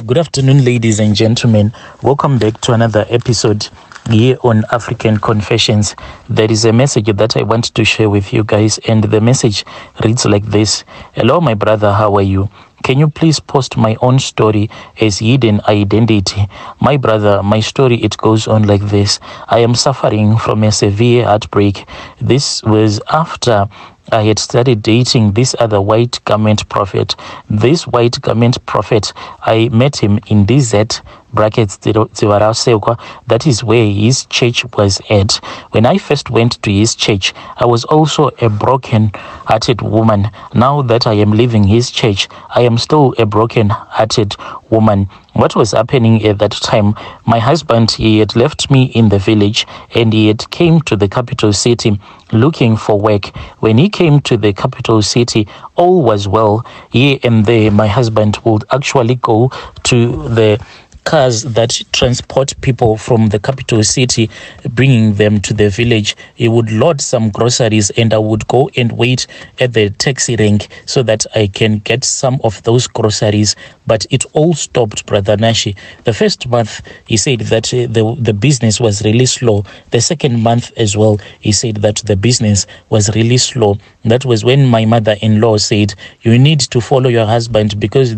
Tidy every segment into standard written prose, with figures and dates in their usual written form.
Good afternoon, ladies and gentlemen. Welcome back to another episode here on African Confessions. There is a message that I want to share with you guys, and the message reads like this. Hello, my brother, how are you? Can you please post my own story as hidden identity? My brother, my story, it goes on like this. I am suffering from a severe heartbreak. This was after I had started dating this other white garment prophet. This white garment prophet, I met him in DZ brackets Tivarasekwa. That is where his church was at. When I first went to his church, I was also a broken-hearted woman. Now that I am leaving his church, I am still a broken-hearted woman. What was happening at that time? My husband, he had left me in the village and he had came to the capital city looking for work. When he came to the capital city, all was well. Here and there, my husband would actually go to the cars that transport people from the capital city, bringing them to the village. He would load some groceries and I would go and wait at the taxi rank so that I can get some of those groceries. But it all stopped, Brother Nashi. The first month, he said that the business was really slow. The second month as well, he said that the business was really slow. That was when my mother-in-law said, you need to follow your husband because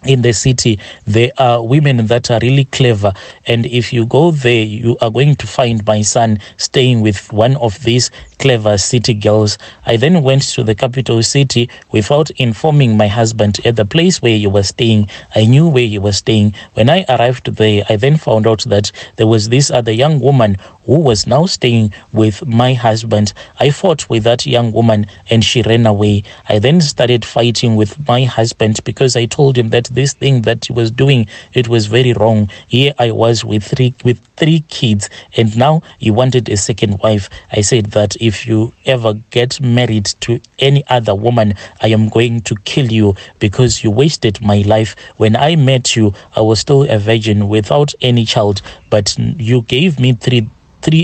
in the city, there are women that are really clever. And if you go there, you are going to find my son staying with one of these clever city girls. I then went to the capital city without informing my husband at the place where he was staying. I knew where he was staying. When I arrived there, I then found out that there was this other young woman who was now staying with my husband. I fought with that young woman and she ran away. I then started fighting with my husband because I told him that this thing that he was doing, it was very wrong. Here I was with three kids and now he wanted a second wife. I said that if you ever get married to any other woman, I am going to kill you because you wasted my life. When I met you, I was still a virgin without any child, but you gave me three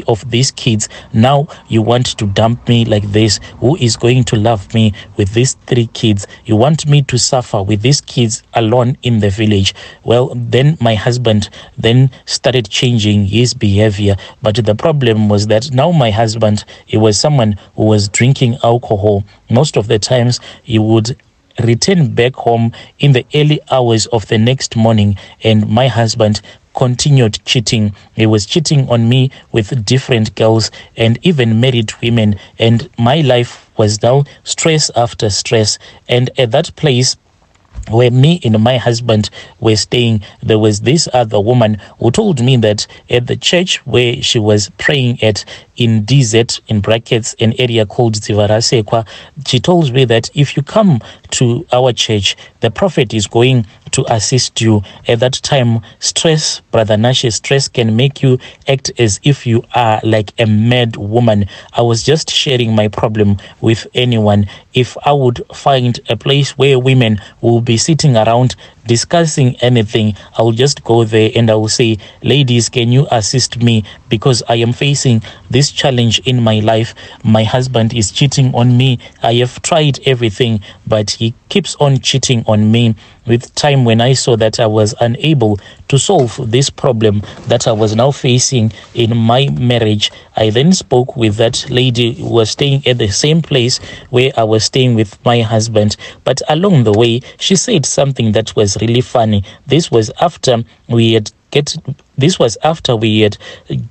of these kids. Now you want to dump me like this. Who is going to love me with these three kids? You want me to suffer with these kids alone in the village. Well, then my husband then started changing his behavior. But the problem was that now my husband, he was someone who was drinking alcohol. Most of the times he would return back home in the early hours of the next morning, and my husband continued cheating. He was cheating on me with different girls and even married women, and my life was now stress after stress. And at that place where me and my husband were staying, there was this other woman who told me that at the church where she was praying at in DZ, in brackets, an area called Tivarasekwa, she told me that if you come to our church, the prophet is going to assist you. At that time, stress, Brother Nashi, stress can make you act as if you are like a mad woman. I was just sharing my problem with anyone. If I would find a place where women will be sitting around discussing anything, I will just go there and I will say, ladies, can you assist me because I am facing this challenge in my life. My husband is cheating on me. I have tried everything, but he keeps on cheating on me. With time, when I saw that I was unable to solve this problem that I was now facing in my marriage, I then spoke with that lady who was staying at the same place where I was staying with my husband. But along the way, she said something that was really funny. This was after we had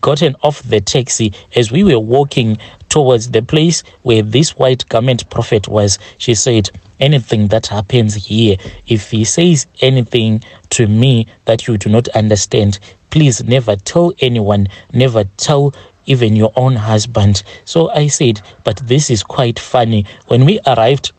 gotten off the taxi. As we were walking towards the place where this white garment prophet was, she said, anything that happens here, if he says anything to me that you do not understand, please never tell anyone, never tell even your own husband. So I said, but this is quite funny. When we arrived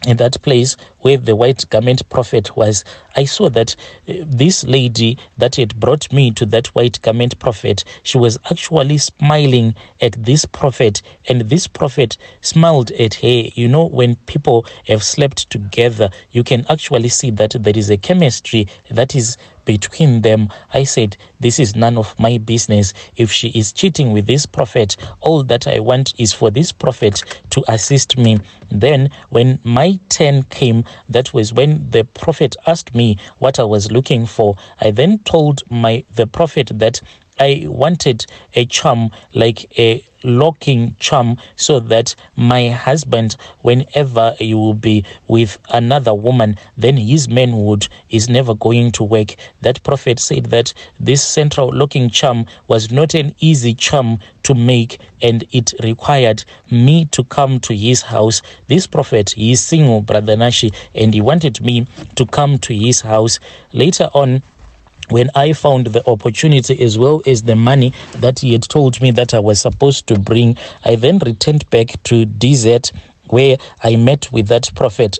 in that place where the white garment prophet was, I saw that this lady that had brought me to that white garment prophet, she was actually smiling at this prophet, and this prophet smiled at her. You know, when people have slept together, you can actually see that there is a chemistry that is between them. I said, this is none of my business. If she is cheating with this prophet, all that I want is for this prophet to assist me. Then when my turn came, That was when the prophet asked me what I was looking for. I then told the prophet that I wanted a charm, like a locking charm, so that my husband, whenever he will be with another woman, then his manhood is never going to work. That prophet said that this central locking charm was not an easy charm to make, and it required me to come to his house. This prophet, he is single, Brother Nashi, and he wanted me to come to his house. Later on, when I found the opportunity as well as the money that he had told me that I was supposed to bring, I then returned back to DZ, where I met with that prophet.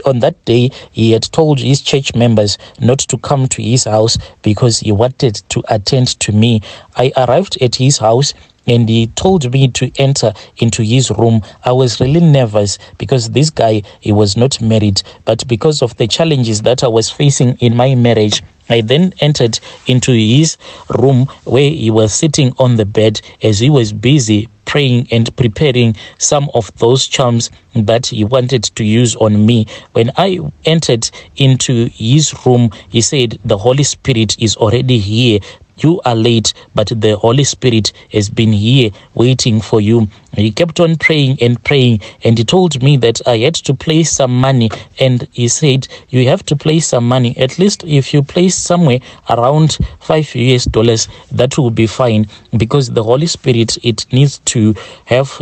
On that day, he had told his church members not to come to his house because he wanted to attend to me. I arrived at his house, and he told me to enter into his room. I was really nervous because this guy, he was not married, but because of the challenges that I was facing in my marriage, I then entered into his room, where he was sitting on the bed as he was busy praying and preparing some of those charms that he wanted to use on me. When I entered into his room, he said, "The Holy Spirit is already here. You are late, but the Holy Spirit has been here waiting for you." He kept on praying and praying, and he told me that I had to place some money. And he said, "You have to place some money. At least if you place somewhere around $5, that will be fine, because the Holy Spirit, it needs to have..."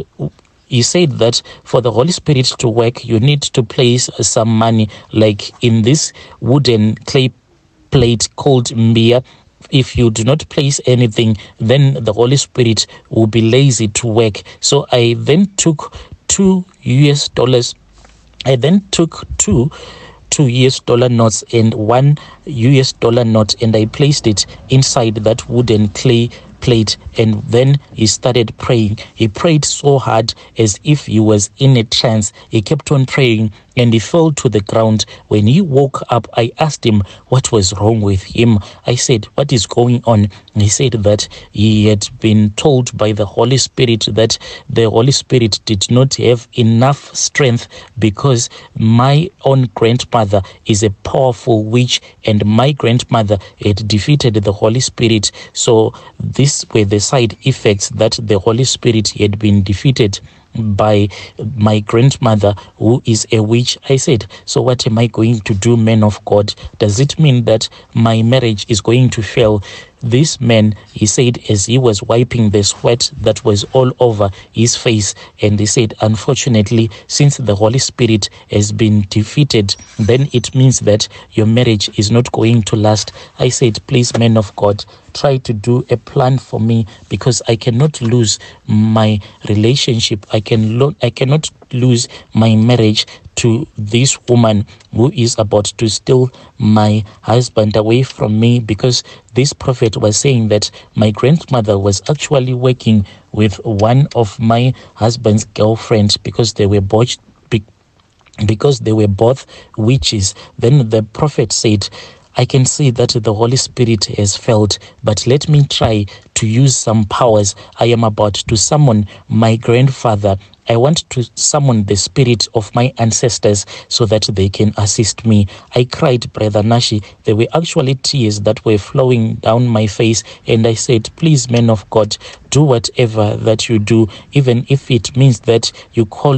He said that for the Holy Spirit to work, you need to place some money, like in this wooden clay plate called mbia. If you do not place anything, then the Holy Spirit will be lazy to work. So I then took $2. I then took two $2 notes and $1 note, and I placed it inside that wooden clay plate, and then he started praying. He prayed so hard as if he was in a trance. He kept on praying, and he fell to the ground. When he woke up, I asked him what was wrong with him. I said, "What is going on?" And he said that he had been told by the Holy Spirit that the Holy Spirit did not have enough strength because my own grandmother is a powerful witch, and my grandmother had defeated the Holy Spirit. So these were the side effects, that the Holy Spirit had been defeated by my grandmother, who is a witch. I said, "So what am I going to do, man of God? Does it mean that my marriage is going to fail?" This man, he said, as he was wiping the sweat that was all over his face, and he said, "Unfortunately, since the Holy Spirit has been defeated, then it means that your marriage is not going to last." I said, "Please, man of God, try to do a plan for me, because I cannot lose my relationship. I cannot lose my marriage to this woman who is about to steal my husband away from me," because this prophet was saying that my grandmother was actually working with one of my husband's girlfriends, because they were both witches. Then the prophet said, "I can see that the Holy Spirit has failed, but let me try to use some powers. I am about to summon my grandfather. I want to summon the spirit of my ancestors so that they can assist me." I cried, Brother Nashi. There were actually tears that were flowing down my face, and I said, "Please, man of God, do whatever that you do, even if it means that you call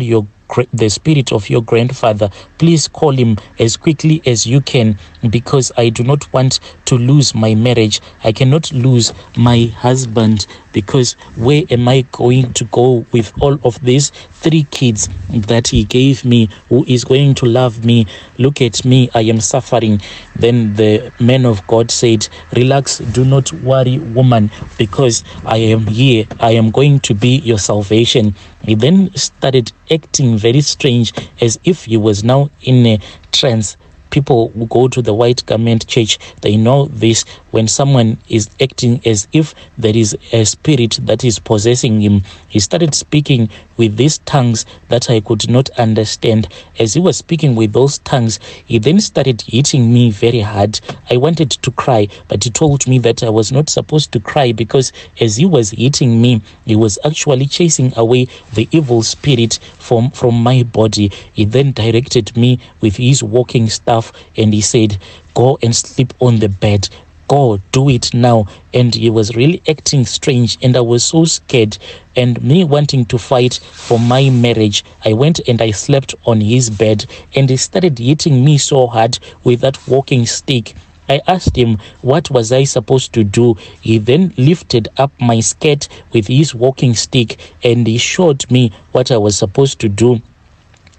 the spirit of your grandfather. Please call him as quickly as you can, because I do not want to lose my marriage. I cannot lose my husband, because where am I going to go with all of these 3 kids that he gave me? Who is going to love me? Look at me, I am suffering." Then the man of God said, "Relax, do not worry, woman, because I am here. I am going to be your salvation." He then started acting very strange, as if he was now in a trance. people who go to the White Garment Church, they know this. When someone is acting as if there is a spirit that is possessing him, he started speaking with these tongues that I could not understand. As he was speaking with those tongues, he then started hitting me very hard. I wanted to cry, but he told me that I was not supposed to cry, because as he was hitting me, he was actually chasing away the evil spirit from my body. He then directed me with his walking staff and he said, "Go and sleep on the bed. Go, do it now." And he was really acting strange, and I was so scared. And me wanting to fight for my marriage, I went and I slept on his bed, and he started hitting me so hard with that walking stick. I asked him, what was I supposed to do? He then lifted up my skirt with his walking stick and he showed me what I was supposed to do.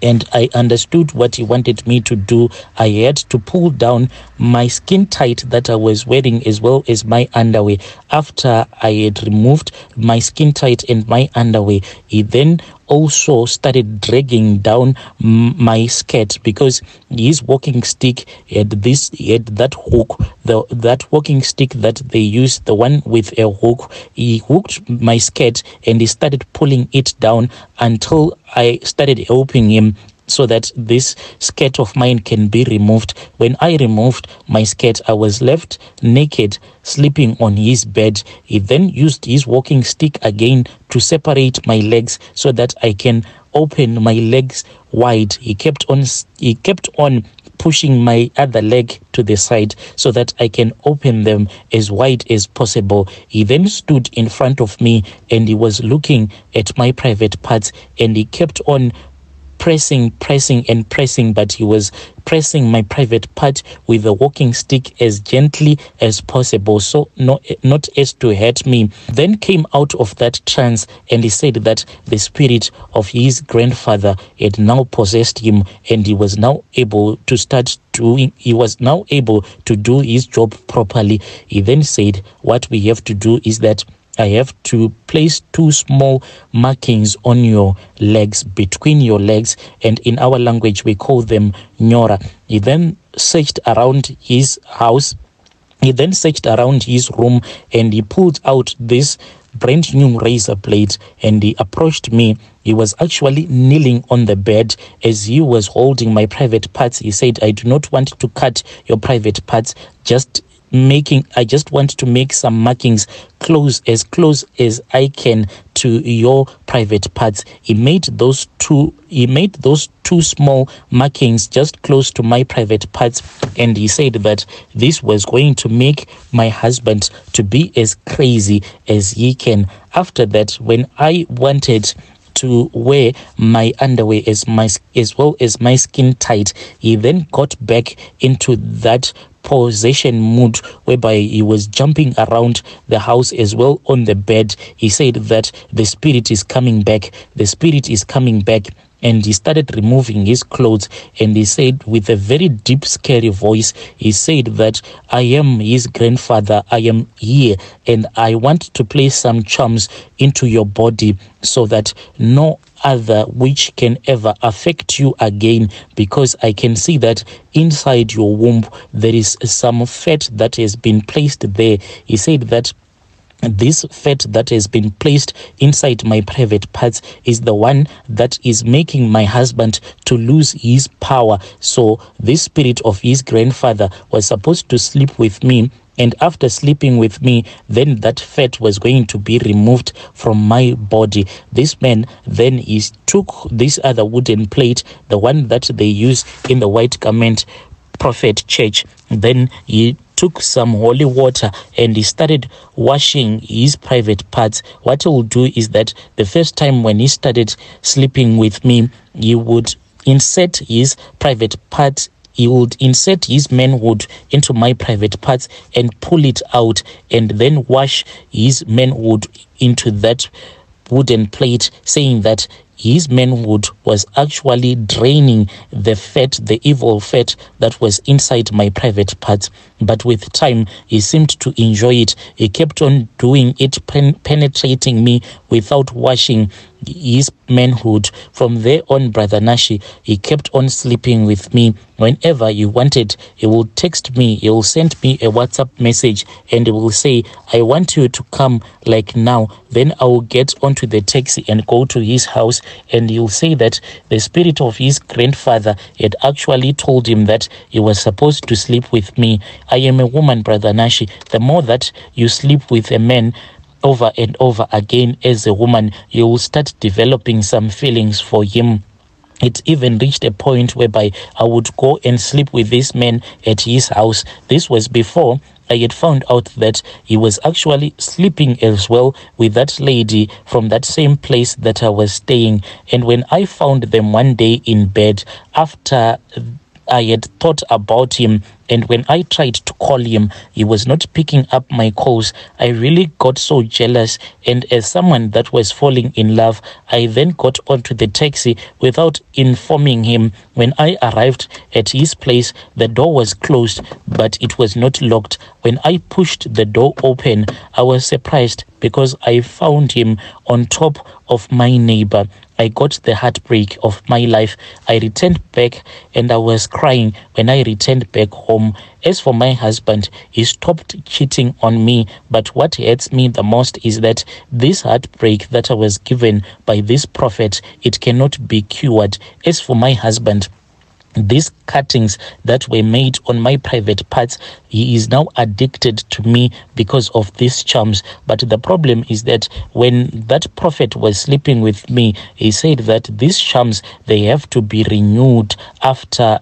And I understood what he wanted me to do. I had to pull down my skin tight that I was wearing, as well as my underwear. After I had removed my skin tight and my underwear, he then also started dragging down my skirt, because his walking stick had that hook, that walking stick that they use, the one with a hook. He hooked my skirt and he started pulling it down until I started helping him so that this skirt of mine can be removed. When I removed my skirt, I was left naked, sleeping on his bed. He then used his walking stick again to separate my legs so that I can open my legs wide. He kept on pushing my other leg to the side so that I can open them as wide as possible. He then stood in front of me and he was looking at my private parts, and he kept on pressing, but he was pressing my private part with a walking stick as gently as possible, so not as to hurt me. Then came out of that trance, and he said that the spirit of his grandfather had now possessed him, and he was now able to do his job properly. He then said, what we have to do is that I have to place 2 small markings on your legs, between your legs, and in our language we call them nyora. He then searched around his house. He then searched around his room and he pulled out this brand new razor blade and he approached me. He was actually kneeling on the bed as he was holding my private parts. He said, I do not want to cut your private parts, I just want to make some markings close as I can to your private parts. He made those two small markings just close to my private parts, and he said that this was going to make my husband to be as crazy as he can. After that, when I wanted to wear my underwear as well as my skin tight, he then got back into that possession mood whereby he was jumping around the house as well on the bed. He said that the spirit is coming back, and he started removing his clothes, and he said with a very deep, scary voice, he said that I am his grandfather, I am here, and I want to place some charms into your body so that no other witch can ever affect you again, because I can see that inside your womb there is some fat that has been placed there. He said that this fat that has been placed inside my private parts is the one that is making my husband to lose his power. So this spirit of his grandfather was supposed to sleep with me, and after sleeping with me, then that fat was going to be removed from my body. This man then took this other wooden plate, the one that they use in the White Garment Prophet Church. Then he took some holy water and he started washing his private parts. What he would do is that the first time when he started sleeping with me, he would insert his private parts. He would insert his manhood into my private parts and pull it out, and then wash his manhood into that wooden plate, saying that his manhood was actually draining the fat, the evil fat that was inside my private parts. But with time, he seemed to enjoy it. He kept on doing it, penetrating me without washing. his manhood. From there on, Brother Nashi, he kept on sleeping with me. Whenever he wanted, he will text me, he will send me a WhatsApp message, and he will say, I want you to come like now. Then I will get onto the taxi and go to his house, and he'll say that the spirit of his grandfather had actually told him that he was supposed to sleep with me. I am a woman, Brother Nashi. The more that you sleep with a man over and over again as a woman, you will start developing some feelings for him. It even reached a point whereby I would go and sleep with this man at his house. This was before I had found out that he was actually sleeping as well with that lady from that same place that I was staying. And when I found them one day in bed, after I had thought about him, and when I tried to call him, he was not picking up my calls. I really got so jealous, and as someone that was falling in love, I then got onto the taxi without informing him. When I arrived at his place, the door was closed, but it was not locked. When I pushed the door open, I was surprised because I found him on top of my neighbor. I got the heartbreak of my life. I returned back and I was crying when I returned back home. As for my husband, he stopped cheating on me. But what hurts me the most is that this heartbreak that I was given by this prophet, it cannot be cured. As for my husband, these cuttings that were made on my private parts, he is now addicted to me because of these charms. But the problem is that when that prophet was sleeping with me, he said that these charms, they have to be renewed after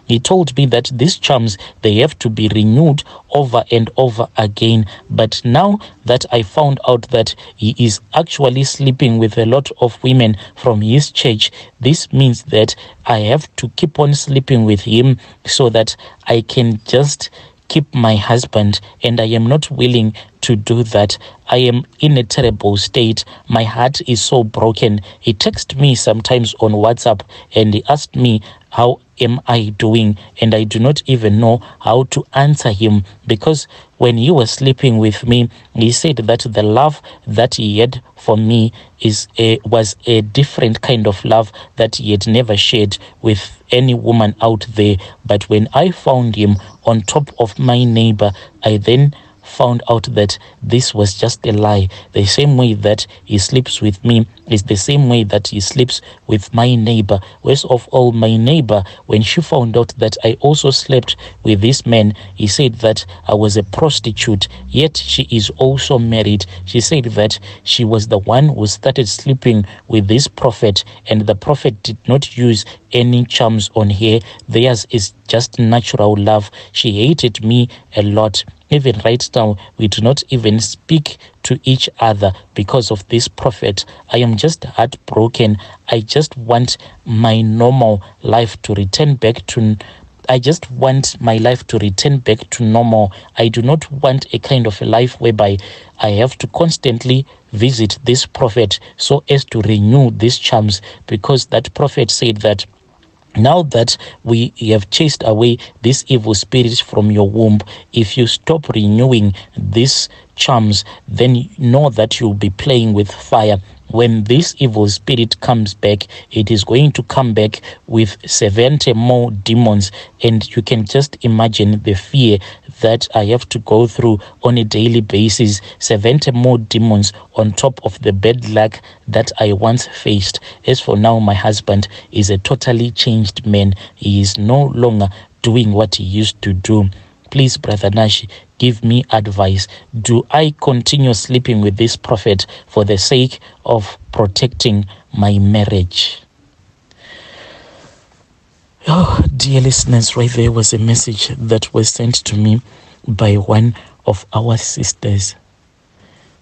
he told me that these charms, they have to be renewed over and over again. But now that I found out that he is actually sleeping with a lot of women from his church, this means that I have to keep on sleeping with him so that I can just keep my husband, and I am not willing to do that. I am in a terrible state. My heart is so broken. He texts me sometimes on WhatsApp and he asked me, how am I doing? And I do not even know how to answer him, because when he was sleeping with me, he said that the love that he had for me was a different kind of love that he had never shared with any woman out there. But when I found him on top of my neighbor, I then found out that this was just a lie. The same way that he sleeps with me is the same way that he sleeps with my neighbor. Worst of all, my neighbor, when she found out that I also slept with this man, he said that I was a prostitute, yet she is also married. She said that she was the one who started sleeping with this prophet, and the prophet did not use any charms on her. Theirs is just natural love. She hated me a lot. Even right now, we do not even speak to each other because of this prophet. I am just heartbroken. I just want my normal life to return back to I just want my life to return back to normal. I do not want a kind of a life whereby I have to constantly visit this prophet so as to renew these charms, because that prophet said that now that we have chased away this evil spirit from your womb, if you stop renewing these charms, then know that you'll be playing with fire. When this evil spirit comes back, it is going to come back with 70 more demons. And you can just imagine the fear that I have to go through on a daily basis. 70 more demons on top of the bad luck that I once faced. As for now, my husband is a totally changed man. He is no longer doing what he used to do. Please, Brother Nashi, give me advice. Do I continue sleeping with this prophet for the sake of protecting my marriage? Oh, dear listeners, right there was a message that was sent to me by one of our sisters.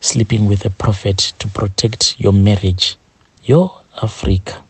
Sleeping with a prophet to protect your marriage. Yo, Africa.